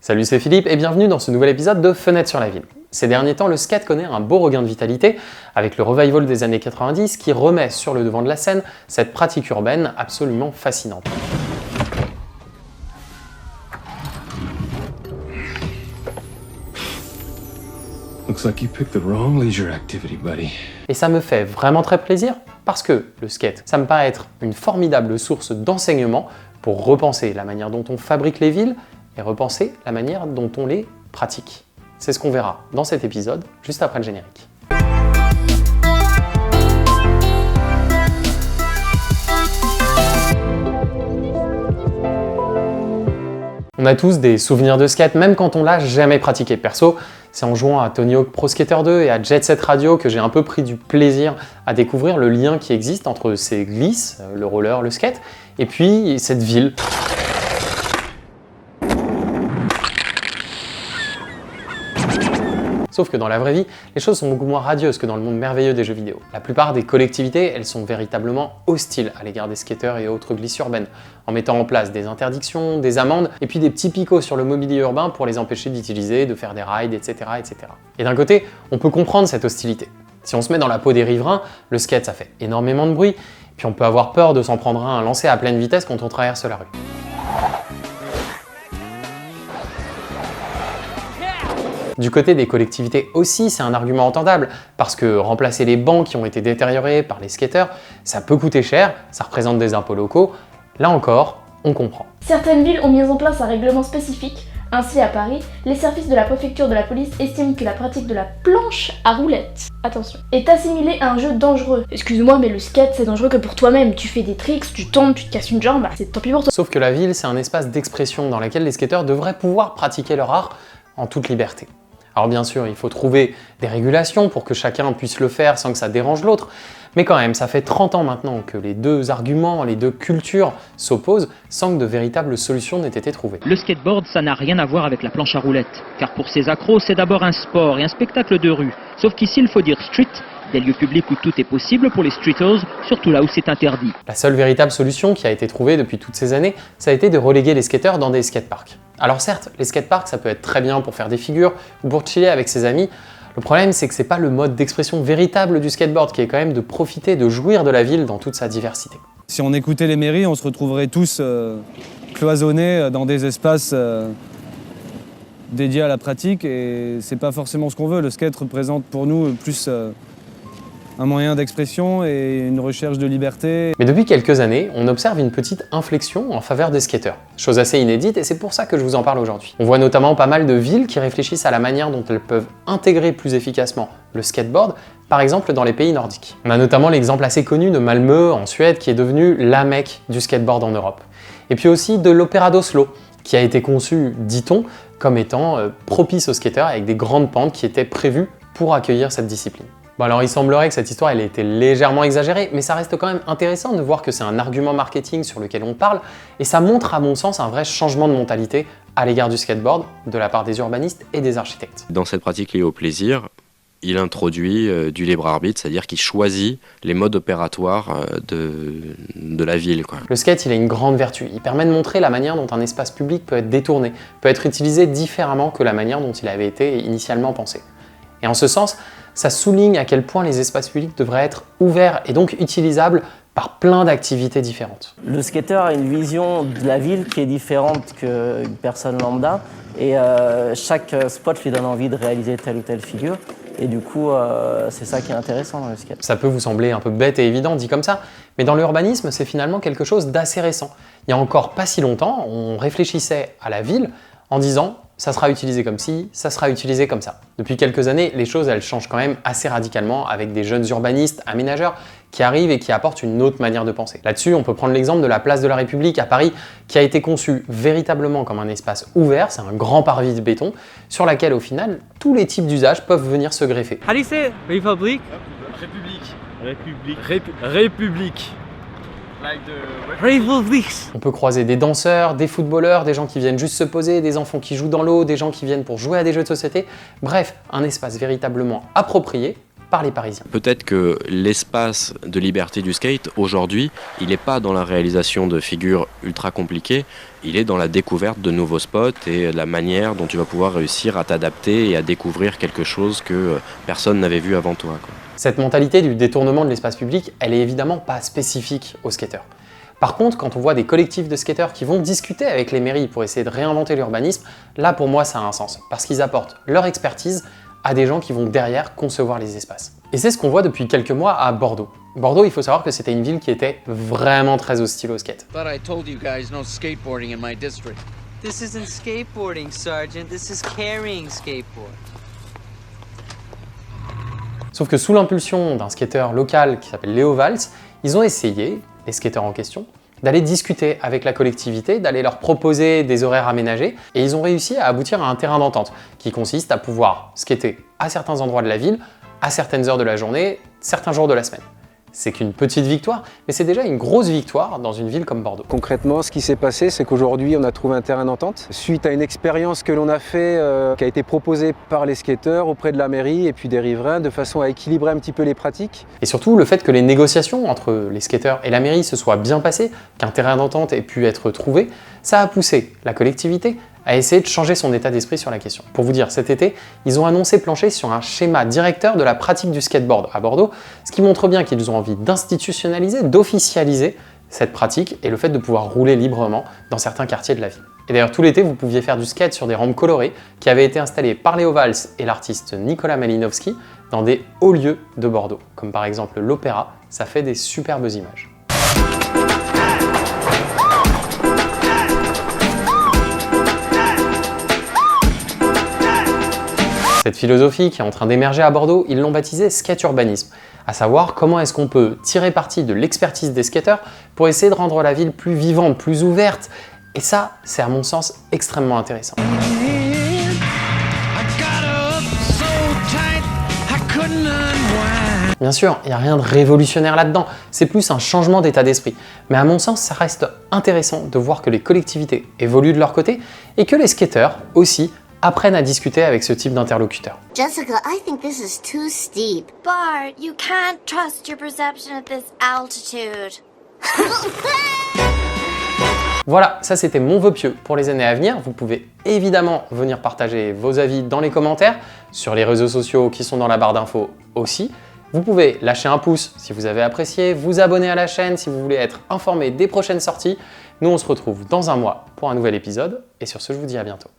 Salut, c'est Philippe et bienvenue dans ce nouvel épisode de Fenêtre sur la ville. Ces derniers temps, le skate connaît un beau regain de vitalité avec le revival des années 90 qui remet sur le devant de la scène cette pratique urbaine absolument fascinante. Looks like you picked the wrong leisure activity, buddy. Et ça me fait vraiment très plaisir parce que le skate, ça me paraît être une formidable source d'enseignement pour repenser la manière dont on fabrique les villes et repenser la manière dont on les pratique. C'est ce qu'on verra dans cet épisode, juste après le générique. On a tous des souvenirs de skate, même quand on l'a jamais pratiqué. Perso, c'est en jouant à Tony Hawk Pro Skater 2 et à Jet Set Radio que j'ai un peu pris du plaisir à découvrir le lien qui existe entre ces glisses, le roller, le skate, et puis cette ville. Sauf que dans la vraie vie, les choses sont beaucoup moins radieuses que dans le monde merveilleux des jeux vidéo. La plupart des collectivités, elles sont véritablement hostiles à l'égard des skateurs et autres glisses urbaines, en mettant en place des interdictions, des amendes, et puis des petits picots sur le mobilier urbain pour les empêcher d'utiliser, de faire des rides, etc., etc. Et d'un côté, on peut comprendre cette hostilité. Si on se met dans la peau des riverains, le skate, ça fait énormément de bruit, puis on peut avoir peur de s'en prendre un lancé à pleine vitesse quand on traverse la rue. Du côté des collectivités aussi, c'est un argument entendable, parce que remplacer les bancs qui ont été détériorés par les skateurs, ça peut coûter cher, ça représente des impôts locaux. Là encore, on comprend. Certaines villes ont mis en place un règlement spécifique. Ainsi, à Paris, les services de la préfecture de la police estiment que la pratique de la planche à roulettes, attention, est assimilée à un jeu dangereux. Excuse-moi, mais le skate, c'est dangereux que pour toi-même. Tu fais des tricks, tu tombes, tu te casses une jambe, bah, c'est tant pis pour toi. Sauf que la ville, c'est un espace d'expression dans lequel les skateurs devraient pouvoir pratiquer leur art en toute liberté. Alors bien sûr, il faut trouver des régulations pour que chacun puisse le faire sans que ça dérange l'autre, mais quand même, ça fait 30 ans maintenant que les deux arguments, les deux cultures s'opposent sans que de véritables solutions n'aient été trouvées. Le skateboard, ça n'a rien à voir avec la planche à roulettes, car pour ces accros, c'est d'abord un sport et un spectacle de rue. Sauf qu'ici, il faut dire street, des lieux publics où tout est possible pour les streeters, surtout là où c'est interdit. La seule véritable solution qui a été trouvée depuis toutes ces années, ça a été de reléguer les skateurs dans des skateparks. Alors certes, les skateparks, ça peut être très bien pour faire des figures ou pour chiller avec ses amis. Le problème, c'est que c'est pas le mode d'expression véritable du skateboard, qui est quand même de profiter, de jouir de la ville dans toute sa diversité. Si on écoutait les mairies, on se retrouverait tous cloisonnés dans des espaces dédiés à la pratique, et c'est pas forcément ce qu'on veut. Le skate représente pour nous plus un moyen d'expression et une recherche de liberté. Mais depuis quelques années, on observe une petite inflexion en faveur des skateurs. Chose assez inédite et c'est pour ça que je vous en parle aujourd'hui. On voit notamment pas mal de villes qui réfléchissent à la manière dont elles peuvent intégrer plus efficacement le skateboard, par exemple dans les pays nordiques. On a notamment l'exemple assez connu de Malmö en Suède qui est devenu la Mecque du skateboard en Europe. Et puis aussi de l'Opéra d'Oslo, qui a été conçu, dit-on, comme étant propice aux skateurs avec des grandes pentes qui étaient prévues pour accueillir cette discipline. Bon alors il semblerait que cette histoire elle ait été légèrement exagérée, mais ça reste quand même intéressant de voir que c'est un argument marketing sur lequel on parle, et ça montre à mon sens un vrai changement de mentalité à l'égard du skateboard de la part des urbanistes et des architectes. Dans cette pratique liée au plaisir, il introduit du libre arbitre, c'est-à-dire qu'il choisit les modes opératoires de la ville, quoi. Le skate il a une grande vertu, il permet de montrer la manière dont un espace public peut être détourné, peut être utilisé différemment que la manière dont il avait été initialement pensé. Et en ce sens, ça souligne à quel point les espaces publics devraient être ouverts et donc utilisables par plein d'activités différentes. Le skateur a une vision de la ville qui est différente qu'une personne lambda, et chaque spot lui donne envie de réaliser telle ou telle figure, et du coup c'est ça qui est intéressant dans le skate. Ça peut vous sembler un peu bête et évident dit comme ça, mais dans l'urbanisme c'est finalement quelque chose d'assez récent. Il y a encore pas si longtemps, on réfléchissait à la ville en disant ça sera utilisé comme ci, ça sera utilisé comme ça. Depuis quelques années, les choses elles changent quand même assez radicalement avec des jeunes urbanistes, aménageurs qui arrivent et qui apportent une autre manière de penser. Là-dessus, on peut prendre l'exemple de la place de la République à Paris qui a été conçue véritablement comme un espace ouvert, c'est un grand parvis de béton sur laquelle au final, tous les types d'usages peuvent venir se greffer. How do you say it? République? République. On peut croiser des danseurs, des footballeurs, des gens qui viennent juste se poser, des enfants qui jouent dans l'eau, des gens qui viennent pour jouer à des jeux de société. Bref, un espace véritablement approprié par les Parisiens. Peut-être que l'espace de liberté du skate, aujourd'hui, il n'est pas dans la réalisation de figures ultra compliquées, il est dans la découverte de nouveaux spots et la manière dont tu vas pouvoir réussir à t'adapter et à découvrir quelque chose que personne n'avait vu avant toi, quoi. Cette mentalité du détournement de l'espace public, elle est évidemment pas spécifique aux skateurs. Par contre, quand on voit des collectifs de skateurs qui vont discuter avec les mairies pour essayer de réinventer l'urbanisme, là pour moi ça a un sens, parce qu'ils apportent leur expertise à des gens qui vont derrière concevoir les espaces. Et c'est ce qu'on voit depuis quelques mois à Bordeaux. Bordeaux, il faut savoir que c'était une ville qui était vraiment très hostile au skate. But I told you guys no skateboarding in my district. This isn't skateboarding, Sergeant. This is carrying skateboard. Sauf que sous l'impulsion d'un skateur local qui s'appelle Léo Valls, ils ont essayé, les skateurs en question, d'aller discuter avec la collectivité, d'aller leur proposer des horaires aménagés, et ils ont réussi à aboutir à un terrain d'entente qui consiste à pouvoir skater à certains endroits de la ville, à certaines heures de la journée, certains jours de la semaine. C'est qu'une petite victoire, mais c'est déjà une grosse victoire dans une ville comme Bordeaux. Concrètement, ce qui s'est passé, c'est qu'aujourd'hui, on a trouvé un terrain d'entente suite à une expérience que l'on a fait, qui a été proposée par les skateurs auprès de la mairie et puis des riverains, de façon à équilibrer un petit peu les pratiques. Et surtout, le fait que les négociations entre les skateurs et la mairie se soient bien passées, qu'un terrain d'entente ait pu être trouvé, ça a poussé la collectivité à essayer de changer son état d'esprit sur la question. Pour vous dire, cet été, ils ont annoncé plancher sur un schéma directeur de la pratique du skateboard à Bordeaux, ce qui montre bien qu'ils ont envie d'institutionnaliser, d'officialiser cette pratique et le fait de pouvoir rouler librement dans certains quartiers de la ville. Et d'ailleurs, tout l'été, vous pouviez faire du skate sur des rampes colorées qui avaient été installées par Léo Valls et l'artiste Nicolas Malinowski dans des hauts lieux de Bordeaux, comme par exemple l'Opéra. Ça fait des superbes images. Cette philosophie qui est en train d'émerger à Bordeaux, ils l'ont baptisée skate urbanisme, à savoir comment est-ce qu'on peut tirer parti de l'expertise des skateurs pour essayer de rendre la ville plus vivante, plus ouverte. Et ça, c'est à mon sens extrêmement intéressant. Bien sûr, il n'y a rien de révolutionnaire là-dedans, c'est plus un changement d'état d'esprit. Mais à mon sens, ça reste intéressant de voir que les collectivités évoluent de leur côté et que les skateurs aussi apprennent à discuter avec ce type d'interlocuteur. Jessica, I think this is too steep. Bart, you can't trust your perception at this altitude. Voilà, ça c'était mon vœu pieux pour les années à venir. Vous pouvez évidemment venir partager vos avis dans les commentaires, sur les réseaux sociaux qui sont dans la barre d'infos aussi. Vous pouvez lâcher un pouce si vous avez apprécié, vous abonner à la chaîne si vous voulez être informé des prochaines sorties. Nous on se retrouve dans un mois pour un nouvel épisode et sur ce je vous dis à bientôt.